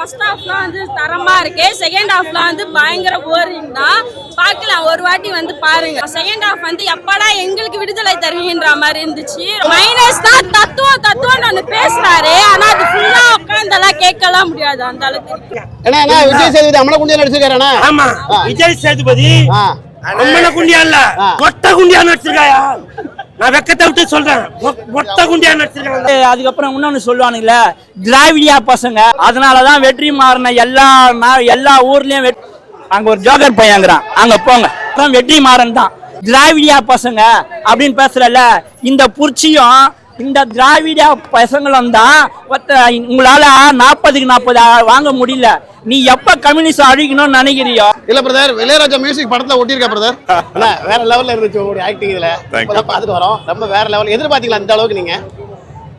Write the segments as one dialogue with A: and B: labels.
A: First ஹாஃப்லாம் வந்து தரமா இருக்கு, செகண்ட் ஹாஃப்லாம் வந்து பயங்கர போரிங் தான். பார்க்கலாம், ஒரு வாட்டி வந்து பாருங்க. செகண்ட் ஹாஃப் வந்து எப்படா எங்களுக்கு விடுதலை தருவீங்கன்ற மாதிரி இருந்துச்சு. மைனஸ் தான் தத்துவம் ஒன்று பேசுறாரு, ஆனா அது ஃபுல்லா உட்காந்தெல்லாம் கேட்கலாம் முடியாது அந்த அளவுக்கு.
B: ஏன்னா விஜய் சேதுபதி அம்மன குண்டியா நடிச்சிருக்காரு.
C: ஆமா, விஜய் சேதுபதி அம்மன குண்டியா இல்ல, மொட்டை குண்டியா நடிச்சிருக்காயா. நான் வெக்கத்தை விட்டு சொல்றேன், மொத்த குண்டியா நடிச்சிருக்காங்க.
D: அதுக்கப்புறம் இன்னொன்னு சொல்லுவானுங்களே, திராவிடியா பசங்க, அதனாலதான் வெற்றி மாறின எல்லா ஊர்லயும் அங்க ஒரு ஜோக்கர் பையங்கிறான், அங்க போங்க வெற்றி மாறன் தான். திராவிடியா பசங்க அப்படின்னு பேசுறல, இந்த புரட்சியும் இந்த திராவிட பசங்களும் தான். உங்களால 40க்கு 40 வாங்க முடியல. நீ எப்ப கம்யூனிஸ்ட் அழிக்கணும்னு நினைக்கிறியோ?
B: இல்ல பிரதர், இளையராஜா மியூசிக் படத்துல ஒட்டிருக்கா பிரதர். வேற லெவல்ல இருந்துச்சு உங்களுடைய ஆக்டிங். இதுல பாத்துட்டு வரோம், ரொம்ப வேற லெவல். எதிர்பார்த்தீங்களா இந்த அளவுக்கு நீங்க?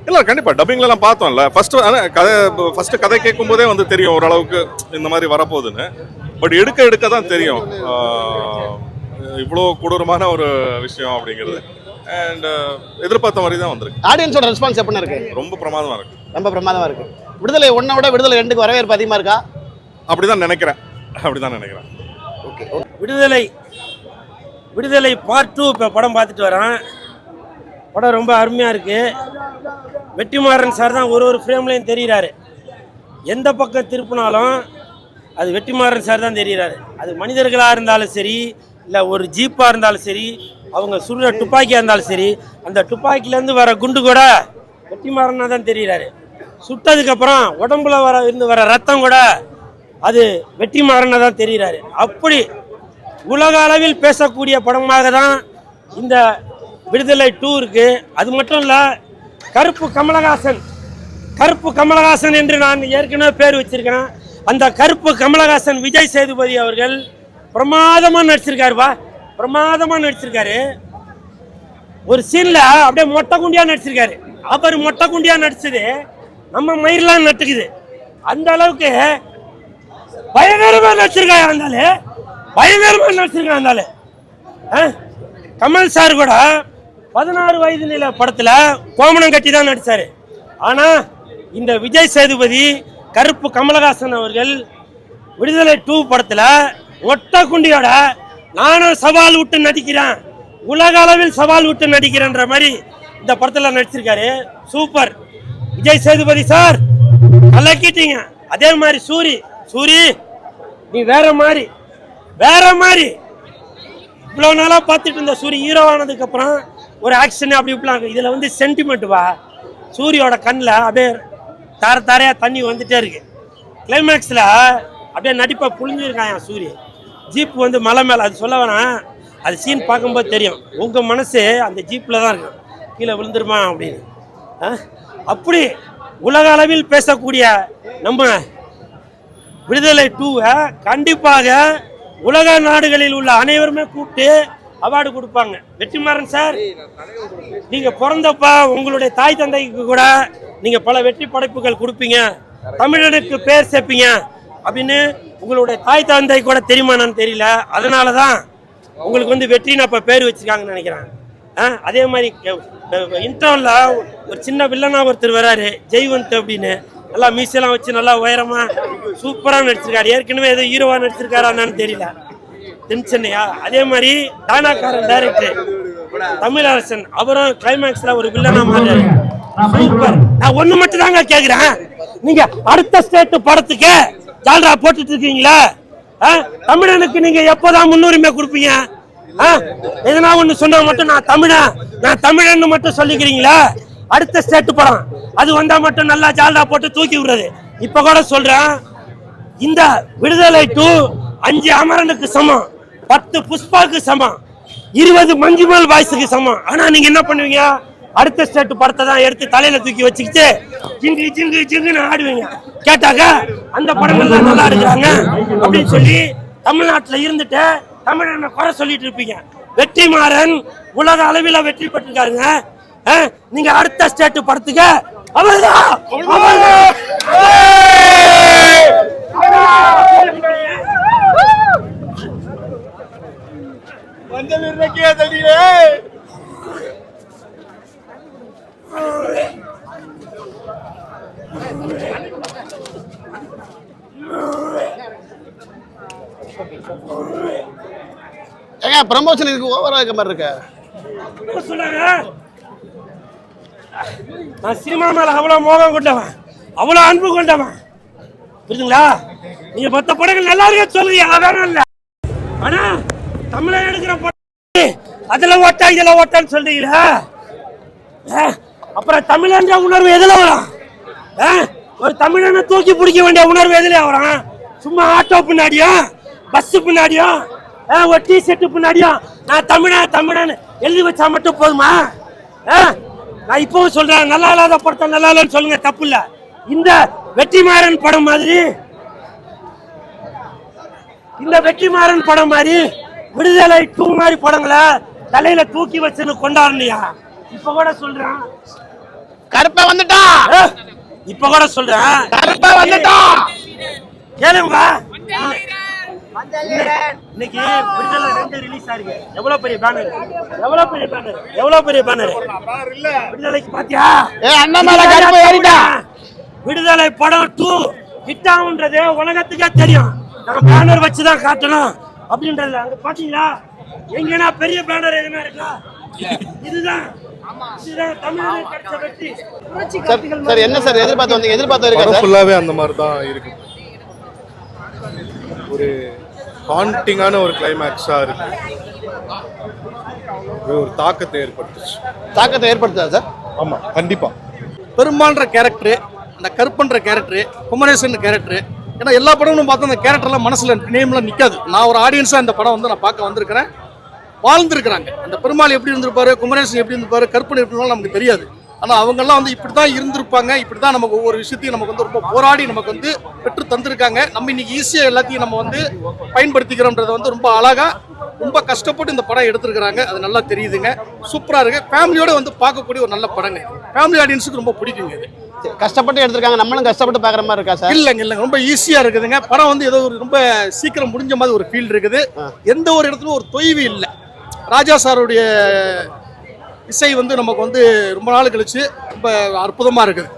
E: இல்ல கண்டிப்பா டப்பிங்ல எல்லாம் பார்த்தோம்ல. ஃபர்ஸ்ட் கதை கேட்கும் போதே வந்து தெரியும் ஓரளவுக்கு இந்த மாதிரி வரப்போகுதுன்னு. பட் எடுக்க தான் தெரியும் இவ்வளோ கொடூரமான ஒரு விஷயம் அப்படிங்கிறது. அண்ட் எதிர்பார்த்த மாதிரி தான் வந்திருக்கு.
B: ஆடியன்ஸோட ரெஸ்பான்ஸ் எப்படி இருக்கு?
E: ரொம்ப பிரமாதமா இருக்கு.
B: ரொம்ப பிரமாதமா இருக்கு. விடுதலை 1 விட விடுதலை 2க்கு வரவேற்பு அதிகமா இருக்கா?
E: அப்படிதான் நினைக்கிறேன்.
B: ஓகே.
C: விடுதலை பார்ட் 2 இப்போ படம் பார்த்துட்டு வரேன். படம் ரொம்ப அருமையா இருக்கு. வெற்றிமாறன் சார் தான் ஒரு ஃப்ரேம்லையும் தெரிகிறாரு. எந்த பக்கம் திருப்பினாலும் அது வெற்றிமாறன் சார் தான் தெரிகிறாரு. அது மனிதர்களாக இருந்தாலும் சரி, இல்லை ஒரு ஜீப்பாக இருந்தாலும் சரி, அவங்க சுடுற துப்பாக்கியாக இருந்தாலும் சரி, அந்த துப்பாக்கிலேருந்து வர குண்டு கூட வெற்றிமாறனாக தான் தெரிகிறாரு. சுட்டதுக்கப்புறம் உடம்புல வர ரத்தம் கூட அது வெற்றிமாறனாக தான் தெரிகிறாரு. அப்படி உலக அளவில் பேசக்கூடிய படமாக தான் இந்த விடுதலை 2 இருக்கு. அது மட்டும் இல்லை, கருப்பு கமலஹாசன் என்று நான் ஏற்கனவே பேர் வச்சிருக்கேன். அந்த கருப்பு கமலஹாசன் விஜய் சேதுபதி அவர்கள் பிரமாதமாக நடிச்சிருக்காரு. ஒரு சீன்ல அப்படியே மொட்டை குண்டியா நடிச்சிருக்காரு. அவர் மொட்டை குண்டியா நடிச்சது நம்ம மயிரெல்லாம் நட்டுக்குது. அந்த அளவுக்கு பயங்கரமா நடிச்சிருக்காரு. கமல் சார் கூட 16 வயது நிலை படத்துல கோமணம் கட்டி தான் நடிச்சாரு. ஆனா இந்த விஜய் சேதுபதி கருப்பு கமலஹாசன் அவர்கள் விடுதலை 2 படத்துல ஒட்ட குண்டியோட நானும் சவால் விட்டு நடிக்கிறேன், உலக அளவில் சவால் விட்டு நடிக்கிறேன்ற மாதிரி இந்த படத்துல நடிச்சிருக்காரு. சூப்பர் விஜய் சேதுபதி சார், கலக்கிட்டீங்க. அதே மாதிரி சூரி நீ வேற மாதிரி இவ்வளவு நாளா பார்த்துட்டு இருந்த சூரி ஹீரோவானதுக்கு அப்புறம் ஒரு ஆக்ஷன் அப்படி இப்படிலாம். இதுல வந்து சென்டிமெண்ட் சூரியோட கண்ணில் அப்படியே தாரையா தண்ணி வந்துட்டே இருக்கு. கிளைமேக்ஸ்ல அப்படியே நடிப்பை புழிஞ்சிருக்கான் சூரிய. ஜீப் வந்து மலை மேலே, அது சொல்ல வேணாம், அது சீன் பார்க்கும்போது தெரியும். உங்கள் மனசு அந்த ஜீப்பில் தான் இருக்கும், கீழே விழுந்துருமா அப்படின்னு. அப்படி உலக அளவில் பேசக்கூடிய நம்ம விடுதலை 2 கண்டிப்பாக உலக நாடுகளில் உள்ள அனைவருமே கூப்பிட்டு அவார்டு கொடுப்பாங்க. வெற்றிமாறன் சார், நீங்கள் பிறந்தப்பா உங்களுடைய தாய் தந்தைக்கு கூட நீங்கள் பல வெற்றி படைப்புகள் கொடுப்பீங்க, தமிழனுக்கு பேர் சேர்ப்பீங்க அப்படின்னு உங்களுடைய தாய் தந்தை கூட தெரியுமான்னு தெரியல. அதனால தான் உங்களுக்கு வந்து வெற்றின்னு அப்போ பேர் வச்சுருக்காங்கன்னு நினைக்கிறேன். அதே மாதிரி இன்டர்வல்ல ஒரு சின்ன வில்லனா ஒருத்தர் வராரு, ஜெய்வந்த் அப்படின்னு, நல்லா மீசெல்லாம் வச்சு நல்லா உயரமாக சூப்பராக நடிச்சிருக்காரு. ஏற்கனவே ஏதோ ஹீரோவாக நடிச்சிருக்காரான்னு தெரியல, தென்சென்னையா. அதே மாதிரி டானாக்காரன் டைரக்டர் தமிழரசன், அவரும் கிளைமேக்ஸில் ஒரு வில்லனா மாறாரு. சூப்பர். நான் ஒன்று மட்டும் தாங்க கேட்குறேன், நீங்கள் அடுத்த ஸ்டேட் படத்துக்கு ஜால்ரா போட்டுட்டு இருக்கீங்களா? தமிழனுக்கு நீங்க எப்போதான் முன்னுரிமை கொடுப்பீங்க? எதனா ஒண்ணு சொன்னா மட்டும் நான் தமிழன் மட்டும் சொல்லிக்கிறீங்களா? அடுத்த ஸ்டேட் படம் அது வந்தா மட்டும் நல்லா ஜால்ரா போட்டு தூக்கி விடுறது. இப்ப கூட சொல்றேன், இந்த விடுதலை 2 5 அமரனுக்கு சமம், 10 புஷ்பாவுக்கு சமம், 20 மஞ்சுமல் பாய்ஸுக்கு சமம். ஆனா நீங்க என்ன பண்ணுவீங்க? அடுத்த ஸ்டேட் படத்தை தான் எடுத்து தலையில தூக்கி வச்சுக்கிட்டு ஜிங்கு ஜிங்கு ஜிங்குன்னு ஆடுவீங்க. கேட்டாக்க அந்த படங்கள்லாம் நல்லா எடுக்கிறாங்க அப்படின்னு சொல்லி தமிழ்நாட்டுல இருந்துட்டு தமிழனை குறை சொல்லிட்டு இருப்பீங்க. வெற்றிமாறன் உலக அளவில் வெற்றி பெற்றிருக்காருங்க. நீங்க அடுத்த ஸ்டேட் படத்துக்கு அவர்தான்
B: ஏங்க ப்ரமோஷன் இதுக்கு ஓவரா இருக்க மாதிரி இருக்கு.
C: என்ன சொல்றாங்க? நான் சினிமா மேல அவ்வளவு மோகம் கொண்டவன், அவ்வளவு அன்பு கொண்டவன், புரியுதுங்களா? நீங்க மத்த படங்கள் நல்லா இருக்கு சொல்லுங்க, அதான் இல்ல. ஆனா தமிழன் எடுக்கிற படம் அதுல ஓட்டா இதுல ஓட்டான்னு சொல்றீங்களா? அப்புறம் தமிழன்ற உணர்வு எதுல வரும்? ஒரு தமிழனை தூக்கி பிடிக்க வேண்டிய உணர்வு எதுல வரும்? சும்மா ஆட்டோ பின்னாடியும் பஸ் பின்னாடியும் ஒரு டி ஷர்ட் பின்னாடியும் நான் தமிழன் எழுதி வச்சா மட்டும் போதுமா? நான் இப்பவும் சொல்றேன், நல்லா இல்லாத படத்தை நல்லா இல்லைன்னு சொல்லுங்க, தப்பு இல்ல. இந்த வெற்றிமாறன் படம் மாதிரி, இந்த வெற்றிமாறன் படம் மாதிரி விடுதலை 2 மாதிரி படங்களை தலையில தூக்கி வச்சுன்னு கொண்டாடலையா? இப்ப கூட சொல்றேன்,
B: கருப்பா வந்துட்டான்.
C: இப்ப கூட சொல்றேன்,
B: கருப்பா வந்துட்டான்.
C: கேளுங்க. இன்னைக்கு விடுதலை 2 ரிலீஸ் ஆயிருக்கு. எவ்வளவு பெரிய பேனர், எவ்வளவு பெரிய பேனர், எவ்வளவு பெரிய பேனர் விடுதலைக்கு பாத்தியா?
B: அண்ணாமலை கருப்பா ஏறிட்டான்.
C: விடுதலை படம் 2 ஹிட் ஆகுன்றது உலகத்துக்கே தெரியும். நம்ம பேனர் வச்சுதான் காட்டணும் அப்படின்றது. அங்க பாத்தீங்களா எங்கன்னா பெரிய பேனர் எதுனா இருக்கா? இதுதான் தமிழ் கிடைச்ச வெற்றி.
B: சார் என்ன சார் எதிர்பார்த்து வந்தீங்க? எதிர்பார்த்து இருக்கா சார்?
F: ஃபுல்லாவே அந்த மாதிரி தான் இருக்கு. ஒரு ஹாண்டிங்கான ஒரு கிளைமேக்ஸா இருக்கு. ஒரு தாக்கத்தை ஏற்படுத்துச்சு.
B: தாக்கத்தை ஏற்படுத்தா சார்?
F: ஆமா, கண்டிப்பா.
G: பெருமாள்ன்ற கேரக்டர், அந்த கருப்பன்ற கேரக்டர், குமரேசன் கேரக்டர், ஏன்னா எல்லா படமும் பார்த்தா அந்த கேரக்டர்லாம் மனசுல நேம்லாம் நிற்காது. நான் ஒரு ஆடியன்ஸா இந்த படம் வந்து நான் பார்க்க வந்திருக்கிறேன். வாழ்ந்துருக்கிறாங்க. அந்த பெருமாள் எப்படி இருந்திருப்பாரு, குமரேசன் எப்படி இருந்திருப்பாரு, கருப்பன் எப்படி இருந்தாலும் நமக்கு தெரியாது. ஆனால் அவங்கெல்லாம் வந்து இப்படி தான் இருந்திருப்பாங்க. இப்படி தான் நமக்கு ஒவ்வொரு விஷயத்தையும் நமக்கு வந்து ரொம்ப போராடி நமக்கு வந்து பெற்று தந்திருக்காங்க. நம்ம இன்னைக்கு ஈஸியாக எல்லாத்தையும் நம்ம வந்து பயன்படுத்திக்கிறோன்றதை வந்து ரொம்ப அழகா, ரொம்ப கஷ்டப்பட்டு இந்த படம் எடுத்திருக்கிறாங்க. அது நல்லா தெரியுதுங்க. சூப்பராக இருக்கு. ஃபேமிலியோட வந்து பார்க்கக்கூடிய ஒரு நல்ல படங்க. ஃபேமிலி ஆடியன்ஸுக்கு ரொம்ப பிடிக்குங்க. இது
B: கஷ்டப்பட்டு எடுத்திருக்காங்க, நம்மளும் கஷ்டப்பட்டு பார்க்குற மாதிரி இருக்கா சார்?
G: இல்லைங்க, ரொம்ப ஈஸியா இருக்குதுங்க. படம் வந்து ஏதோ ஒரு ரொம்ப சீக்கிரம் முடிஞ்ச மாதிரி ஒரு ஃபீல் இருக்குது. எந்த ஒரு இடத்துலையும் ஒரு தொய்வு இல்லை. ராஜா சாருடைய இசை வந்து நமக்கு வந்து ரொம்ப நாள் கழிச்சு ரொம்ப அற்புதமா இருக்குது.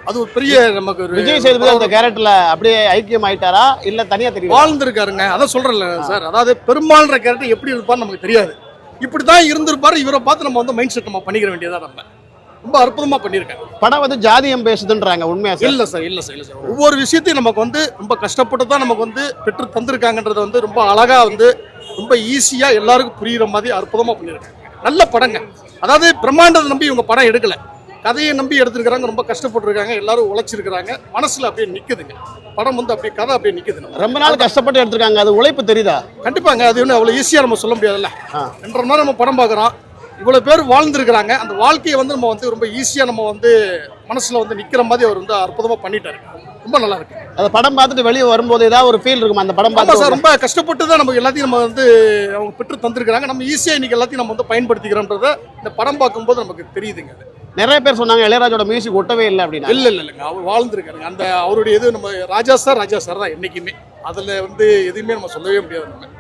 G: அது ஒரு பெரிய நமக்கு ஒரு
B: விஜய் சேதுபதி அந்த கேரக்டர்ல அப்படியே ஐக்கியம் ஆயிட்டாரா இல்ல தனியா தெரியும்?
G: வாழ்ந்துருக்காருங்க. அதான் சொல்றேன்ல சார், அதாவது பெருமாள்ன்ற கேரக்டர் எப்படி இருப்பான்னு நமக்கு தெரியாது. இப்படிதான் இருந்திருப்பாரு. இவரை பார்த்து நம்ம வந்து மைண்ட் செட் நம்ம பண்ணிக்கிற வேண்டியதா. நம்ம ரொம்ப அற்புதமா பண்ணியிருக்காங்க.
B: படம் வந்து ஜாதியம் பேசுதுன்றாங்க, உண்மையா சார்?
G: இல்ல சார், இல்ல சார். ஒவ்வொரு விஷயத்தையும் நமக்கு வந்து ரொம்ப கஷ்டப்பட்டு தான் நமக்கு வந்து பெற்று தந்திருக்காங்கன்றத வந்து ரொம்ப அழகா வந்து ரொம்ப ஈஸியா எல்லாருக்கும் புரியுற மாதிரி அற்புதமா பண்ணியிருக்காங்க. நல்ல படங்க. அதாவது பிரம்மாண்டத்தை நம்பி இவங்க படம் எடுக்கல, கதையை நம்பி எடுத்துருக்காங்க. ரொம்ப கஷ்டப்பட்டுருக்காங்க, எல்லாரும் உழைச்சிருக்கிறாங்க. மனசுல அப்படியே நிக்குதுங்க படம் வந்து. அப்படியே கதை அப்படியே நிக்குது.
B: ரொம்ப நாள் கஷ்டப்பட்டு எடுத்திருக்காங்க, அது உழைப்பு தெரியுதா?
G: கண்டிப்பாங்க. அது ஒன்றும் அவ்வளோ ஈஸியாக நம்ம சொல்ல முடியாதுல்ல. 2.5 மணி நேரம் நம்ம படம் பார்க்குறோம். இவ்வளோ பேர் வாழ்ந்துருக்கிறாங்க. அந்த வாழ்க்கையை வந்து நம்ம வந்து ரொம்ப ஈஸியாக நம்ம வந்து மனசுல வந்து நிற்கிற மாதிரி அவர் வந்து அற்புதமாக பண்ணிட்டாரு. ரொம்ப நல்லா இருக்கு.
B: அந்த படம் பார்த்துட்டு வெளியே வரும்போது ஏதாவது ஒரு ஃபீல் இருக்கும் அந்த படம் பார்த்து?
G: சார், ரொம்ப கஷ்டப்பட்டு தான் நமக்கு எல்லாத்தையும் நம்ம வந்து அவங்க பெற்று தந்திருக்கிறாங்க. நம்ம ஈஸியாக இன்னைக்கு எல்லாத்தையும் நம்ம வந்து பயன்படுத்திக்கிறோன்றத இந்த படம் பார்க்கும்போது நமக்கு தெரியுதுங்க.
B: நிறைய பேர் சொன்னாங்க இளையராஜோட மியூசிக் ஒட்டவே இல்லை அப்படின்னு.
G: இல்லைங்க, அவர் வாழ்ந்துருக்காருங்க. அந்த அவருடைய இது நம்ம ராஜா சார் தான் என்னைக்குமே. அதில் வந்து எதுவுமே நம்ம சொல்லவே முடியாது. நம்ம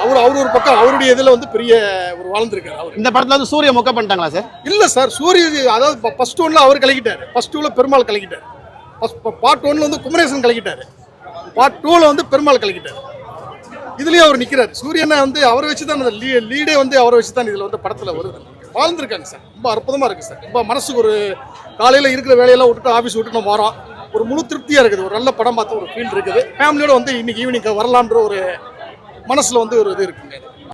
G: அவர் ஒரு பக்கம் அவருடைய இதில் வந்து பெரிய ஒரு வாழ்ந்துருக்காரு. அவர்
B: இந்த படத்தில் வந்து சூரிய மொக்க பண்ணிட்டாங்களா சார்?
G: இல்லை சார், சூரிய அதாவது ஃபர்ஸ்ட் 1ல அவர் கலக்கிட்டார். ஃபர்ஸ்ட் 2ல பெருமாள் கலக்கிட்டார். பார்ட் 1ல வந்து குமரேசன் கலக்கிட்டாரு. பார்ட் 2ல வந்து பெருமாள் கலக்கிட்டார். இதுலயே அவர் நிக்கிறார். சூரியனை வந்து அவரை வச்சு தான் லீடே வந்து அவரை வச்சு தான் இதுல வந்து படத்துல வருது. வாழ்ந்துருக்காங்க சார். ரொம்ப அற்புதமா இருக்கு சார். ரொம்ப மனசுக்கு ஒரு காலையில இருக்கிற வேலையெல்லாம் விட்டுட்டு ஆஃபீஸ் விட்டுட்டு நம்ம வரோம். ஒரு முழு திருப்தியா இருக்குது. ஒரு நல்ல படம் பார்த்து ஒரு ஃபீல் இருக்குது. ஃபேமிலியோட வந்து இன்னைக்கு ஈவினிங் வரலான்ற ஒரு மனசுல வந்து ஒரு இது இருக்குங்க.